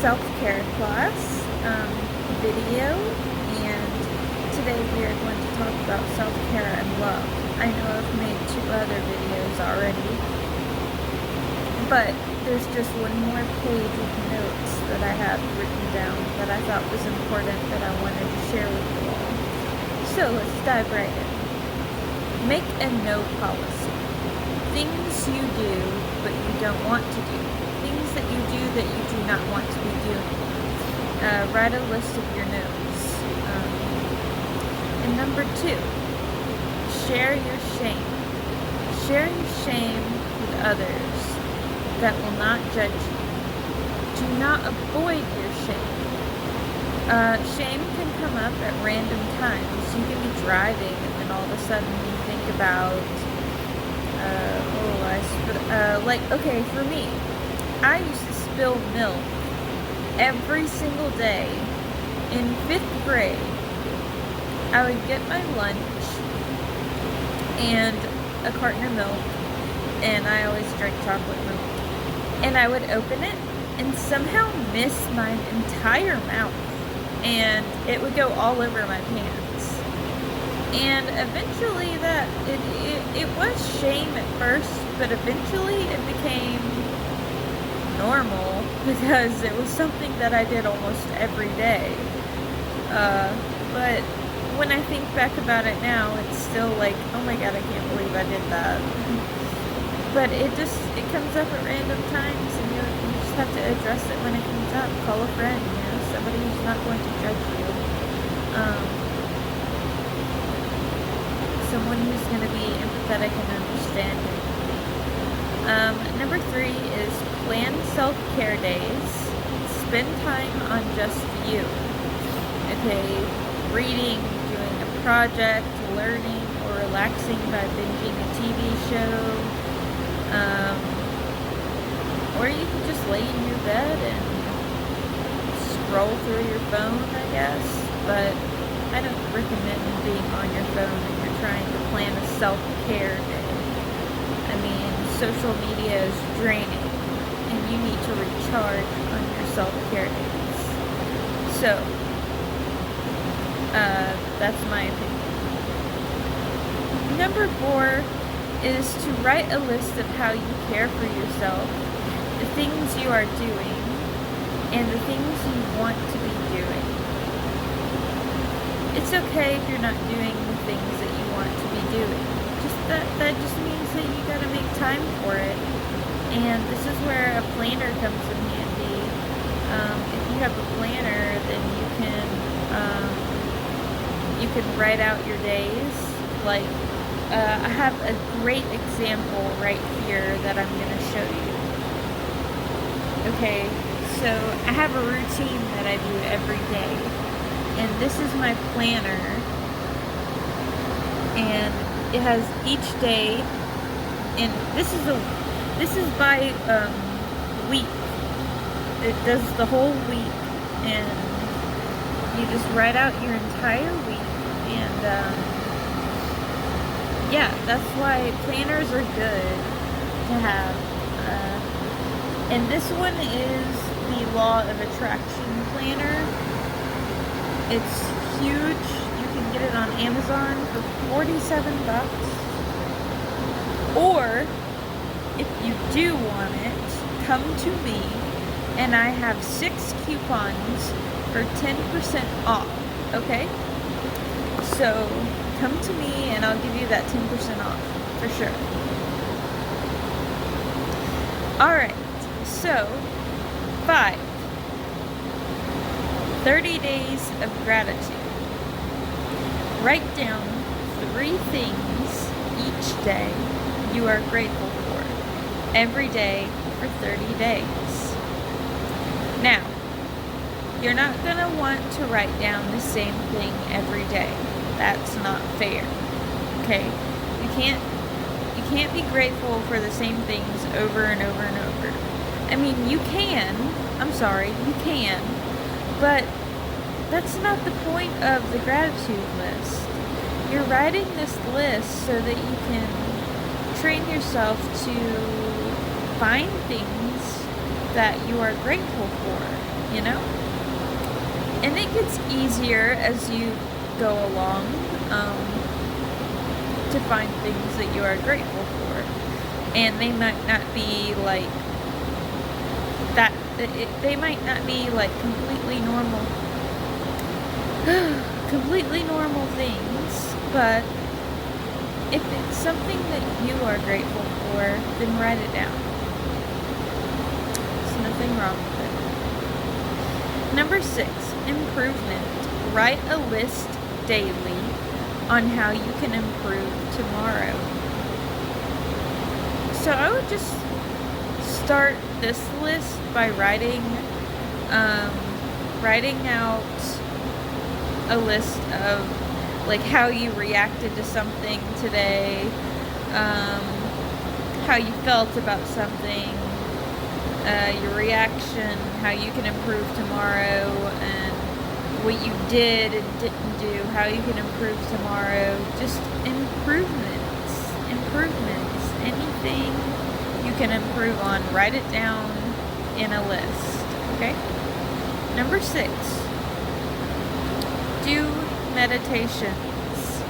self-care class video, and today we are going to talk about self-care and love. I know I've made 2 other videos already, but there's just one more page of notes that I have written down that I thought was important that I wanted to share with you all. So let's dive right in. Make a no policy. Things you do but you don't want to do. Things that you do that you do not want to be doing. Write a list of your no's. And number 2, share your shame. Share your shame with others that will not judge you. Do not avoid your shame. Shame can come up at random times. You can be driving and then all of a sudden you think about, okay, for me, I used to spill milk every single day. In 5th grade, I would get my lunch and a carton of milk, and I always drank chocolate milk, and I would open it and somehow miss my entire mouth, and it would go all over my pants. And eventually it was shame at first, but eventually it became normal because it was something that I did almost every day. But when I think back about it now, it's still like, oh my god, I can't believe I did that. But it comes up at random times, and you just have to address it when it comes up. Call a friend, somebody who's not going to judge you. Someone who's going to be empathetic and understanding. Number 3 is plan self-care days. Spend time on just you. Okay, reading, doing a project, learning, or relaxing by binging a TV show. Or you can just lay in your bed and scroll through your phone, I guess. But I don't recommend being on your phone if you're trying to plan a self-care day. I mean, social media is draining, and you need to recharge on your self-care days. So, that's my opinion. Number 4 is to write a list of how you care for yourself, the things you are doing, and the things you want to be doing. It's okay if you're not doing the things that you want to be doing. That just means that you gotta make time for it. And this is where a planner comes in handy. If you have a planner, then you can write out your days. Like, I have a great example right here that I'm gonna show you. Okay, so I have a routine that I do every day, and this is my planner, and it has each day, and this is by week. It does the whole week, and you just write out your entire week, and yeah, that's why planners are good to have. And this one is the Law of Attraction planner. It's huge. You can get it on Amazon for $47. Or, if you do want it, come to me, and I have 6 coupons for 10% off, okay? So, come to me, and I'll give you that 10% off, for sure. Alright, so, 5. 30 days of gratitude. Write down 3 things each day you are grateful for, every day for 30 days. Now, you're not going to want to write down the same thing every day. That's not fair. Okay? You can't be grateful for the same things over and over and over. I mean, you can. You can. But that's not the point of the gratitude list. You're writing this list so that you can train yourself to find things that you are grateful for. you know? And it gets easier as you go along to find things that you are grateful for. And they might not be like that, they might not be like completely normal things, but if it's something that you are grateful for, then write it down. There's nothing wrong with it. Number 6, improvement. Write a list daily on how you can improve tomorrow. So I would just start this list by writing out a list of like how you reacted to something today, how you felt about something, your reaction, how you can improve tomorrow, and what you did and didn't do, how you can improve tomorrow. Just improvements, anything you can improve on, write it down in a list, okay? Number 6, do meditations.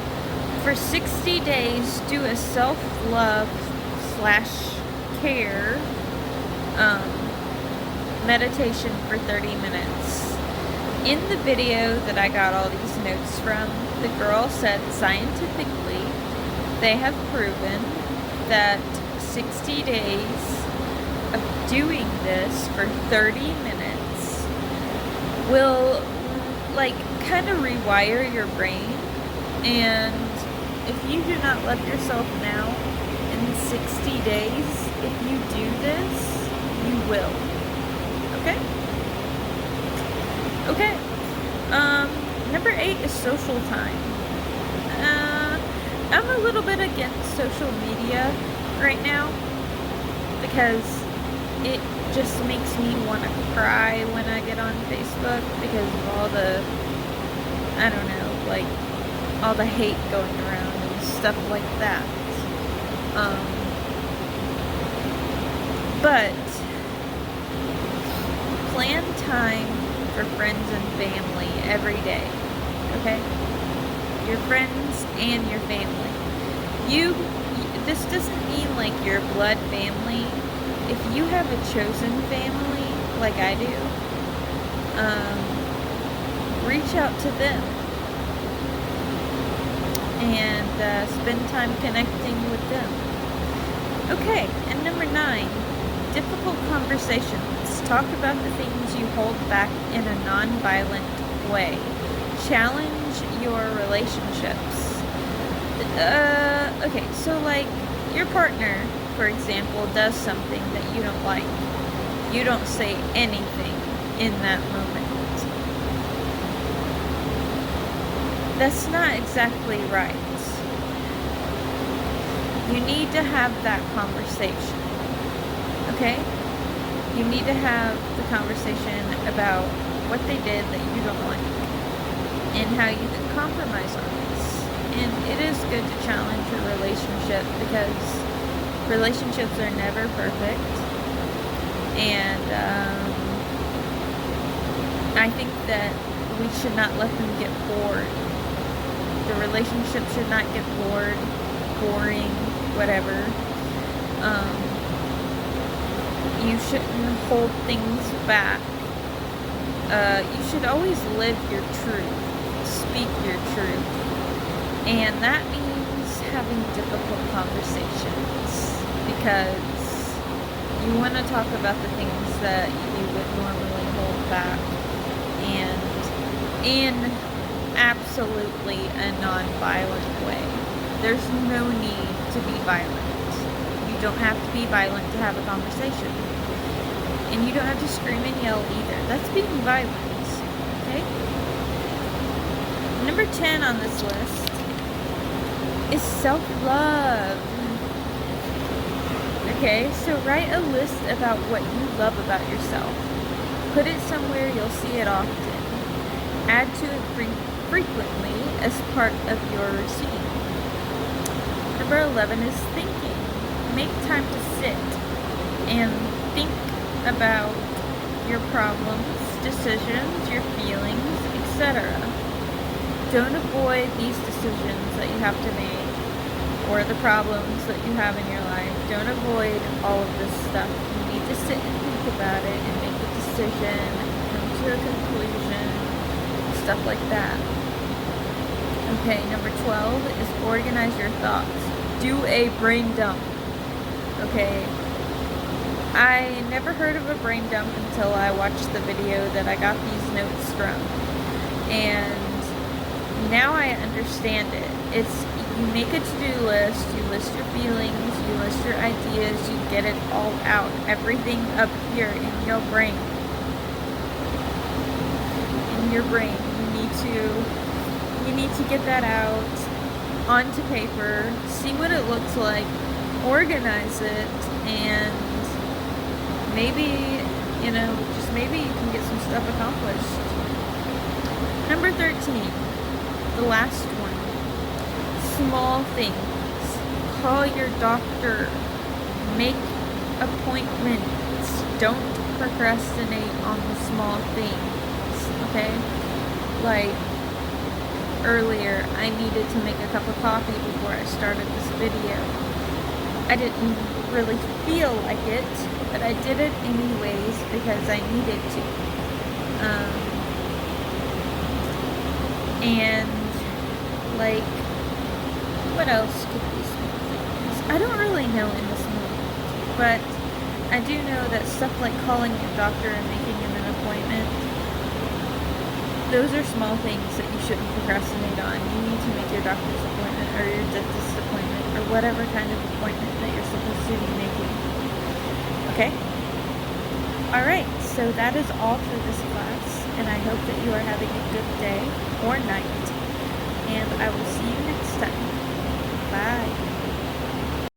For 60 days, do a self-love / care meditation for 30 minutes. In the video that I got all these notes from, the girl said scientifically they have proven that 60 days of doing this for 30 minutes will like kind of rewire your brain, and if you do not love yourself now, in 60 days, if you do this, you will. Okay? Number 8 is social time. I'm a little bit against social media right now because it just makes me want to cry when I get on Facebook because of all the, I don't know, like all the hate going around and stuff like that. But plan time for friends and family every day, okay? Your friends and your family. This doesn't mean like your blood family. If you have a chosen family, like I do, reach out to them and spend time connecting with them. Okay, and number 9, difficult conversations. Talk about the things you hold back in a non-violent way. Challenge your relationships. Okay, so like your partner, for example, does something that you don't like. You don't say anything in that moment. That's not exactly right. You need to have that conversation. Okay? You need to have the conversation about what they did that you don't like and how you can compromise on this. And it is good to challenge your relationship because relationships are never perfect. And I think that we should not let them get bored. The relationship should not get bored, boring, whatever. You shouldn't hold things back. You should always live your truth, speak your truth. And that means having difficult conversations because you want to talk about the things that you would normally hold back, and in absolutely a non-violent way. There's no need to be violent. You don't have to be violent to have a conversation. And you don't have to scream and yell either. That's being violent. Okay? Number 10 on this list is self-love. Okay, so write a list about what you love about yourself. Put it somewhere you'll see it often. Add to it frequently as part of your routine. Number 11 is thinking. Make time to sit and think about your problems decisions, your feelings, etc. Don't avoid these decisions that you have to make or the problems that you have in your life. Don't avoid all of this stuff. You need to sit and think about it and make a decision, come to a conclusion, stuff like that. Okay, number 12 is organize your thoughts. Do a brain dump. Okay, I never heard of a brain dump until I watched the video that I got these notes from. And now I understand it. It's, you make a to-do list, you list your feelings, you list your ideas, you get it all out. Everything up here in your brain. In your brain. You need to get that out onto paper, see what it looks like, organize it, and maybe, just maybe you can get some stuff accomplished. Number 13, the last one, small things. Call your doctor, make appointments, don't procrastinate on the small things, okay? Like, earlier, I needed to make a cup of coffee before I started this video. I didn't really feel like it, but I did it anyways because I needed to. And, like, what else could be small things? I don't really know in this moment, but I do know that stuff like calling your doctor and making him an appointment, those are small things that you shouldn't procrastinate on. You need to make your doctor's appointment or your dentist's appointment or whatever kind of appointment that you're supposed to be making. Okay? Alright, so that is all for this class, and I hope that you are having a good day or night, and I will see you next time.